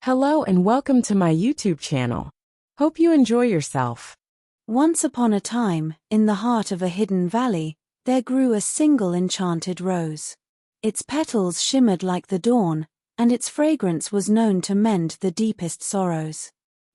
Hello and welcome to my YouTube channel. Hope you enjoy yourself. Once upon a time, in the heart of a hidden valley, there grew a single enchanted rose. Its petals shimmered like the dawn, and its fragrance was known to mend the deepest sorrows.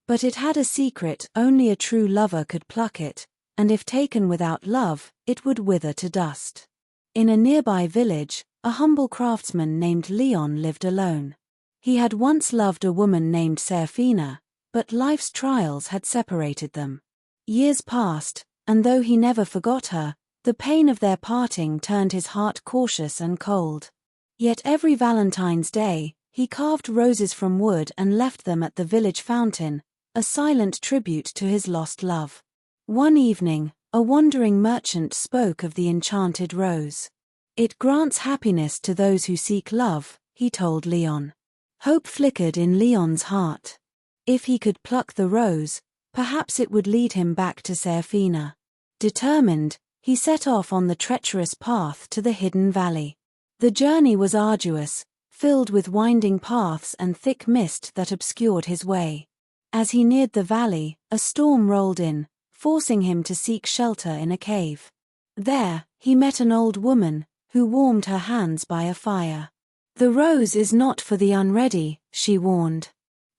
But it had a secret: only a true lover could pluck it, and if taken without love, it would wither to dust. In a nearby village, a humble craftsman named Leon lived alone. He had once loved a woman named Seraphina, but life's trials had separated them. Years passed, and though he never forgot her, the pain of their parting turned his heart cautious and cold. Yet every Valentine's Day, he carved roses from wood and left them at the village fountain, a silent tribute to his lost love. One evening, a wandering merchant spoke of the enchanted rose. "It grants happiness to those who seek love," he told Leon. Hope flickered in Leon's heart. If he could pluck the rose, perhaps it would lead him back to Seraphina. Determined, he set off on the treacherous path to the hidden valley. The journey was arduous, filled with winding paths and thick mist that obscured his way. As he neared the valley, a storm rolled in, forcing him to seek shelter in a cave. There, he met an old woman, who warmed her hands by a fire. "The rose is not for the unready," she warned.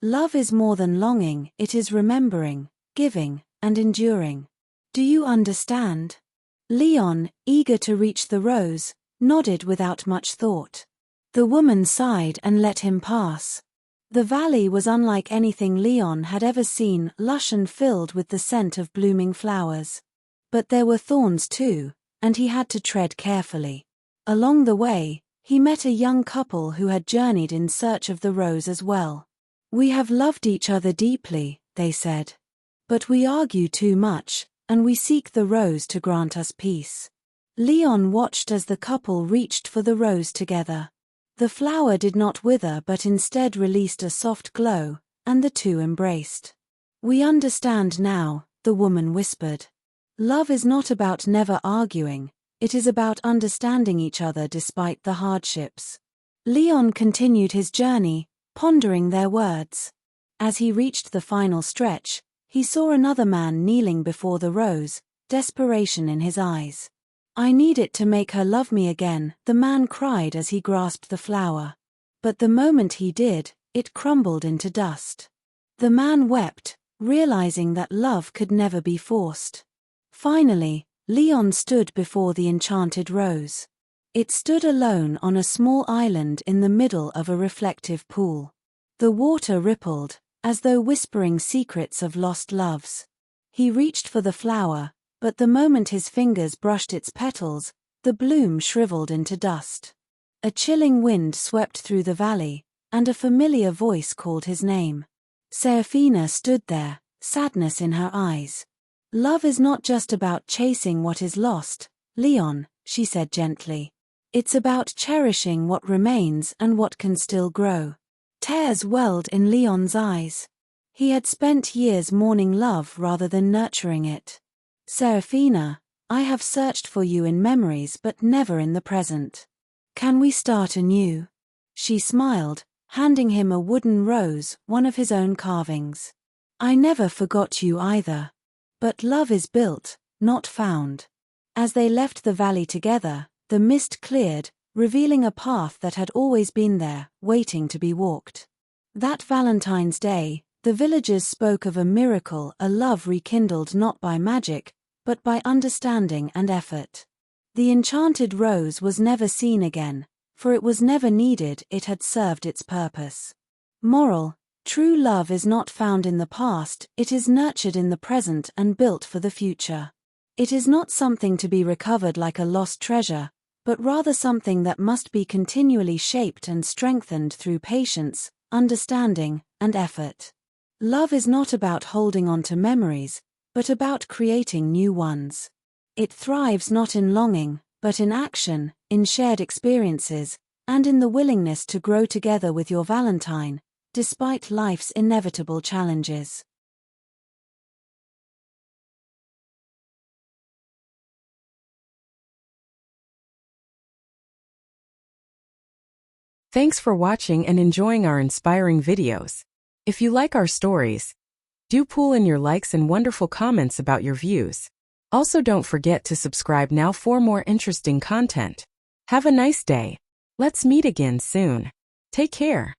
"Love is more than longing, it is remembering, giving, and enduring. Do you understand?" Leon, eager to reach the rose, nodded without much thought. The woman sighed and let him pass. The valley was unlike anything Leon had ever seen, lush and filled with the scent of blooming flowers. But there were thorns too, and he had to tread carefully. Along the way, he met a young couple who had journeyed in search of the rose as well. "We have loved each other deeply," they said. "But we argue too much, and we seek the rose to grant us peace." Leon watched as the couple reached for the rose together. The flower did not wither but instead released a soft glow, and the two embraced. "We understand now," the woman whispered. "Love is not about never arguing. It is about understanding each other despite the hardships." Leon continued his journey, pondering their words. As he reached the final stretch, he saw another man kneeling before the rose, desperation in his eyes. "I need it to make her love me again," the man cried as he grasped the flower. But the moment he did, it crumbled into dust. The man wept, realizing that love could never be forced. Finally, Leon stood before the enchanted rose. It stood alone on a small island in the middle of a reflective pool. The water rippled, as though whispering secrets of lost loves. He reached for the flower, but the moment his fingers brushed its petals, the bloom shriveled into dust. A chilling wind swept through the valley, and a familiar voice called his name. Seraphina stood there, sadness in her eyes. "Love is not just about chasing what is lost, Leon," she said gently. "It's about cherishing what remains and what can still grow." Tears welled in Leon's eyes. He had spent years mourning love rather than nurturing it. "Seraphina, I have searched for you in memories but never in the present. Can we start anew?" She smiled, handing him a wooden rose, one of his own carvings. "I never forgot you either. But love is built, not found." As they left the valley together, the mist cleared, revealing a path that had always been there, waiting to be walked. That Valentine's Day, the villagers spoke of a miracle, a love rekindled not by magic, but by understanding and effort. The enchanted rose was never seen again, for it was never needed, it had served its purpose. Moral: true love is not found in the past, it is nurtured in the present and built for the future. It is not something to be recovered like a lost treasure, but rather something that must be continually shaped and strengthened through patience, understanding, and effort. Love is not about holding on to memories, but about creating new ones. It thrives not in longing, but in action, in shared experiences, and in the willingness to grow together with your Valentine, despite life's inevitable challenges. Thanks for watching and enjoying our inspiring videos. If you like our stories, do pull in your likes and wonderful comments about your views. Also, don't forget to subscribe now for more interesting content. Have a nice day. Let's meet again soon. Take care.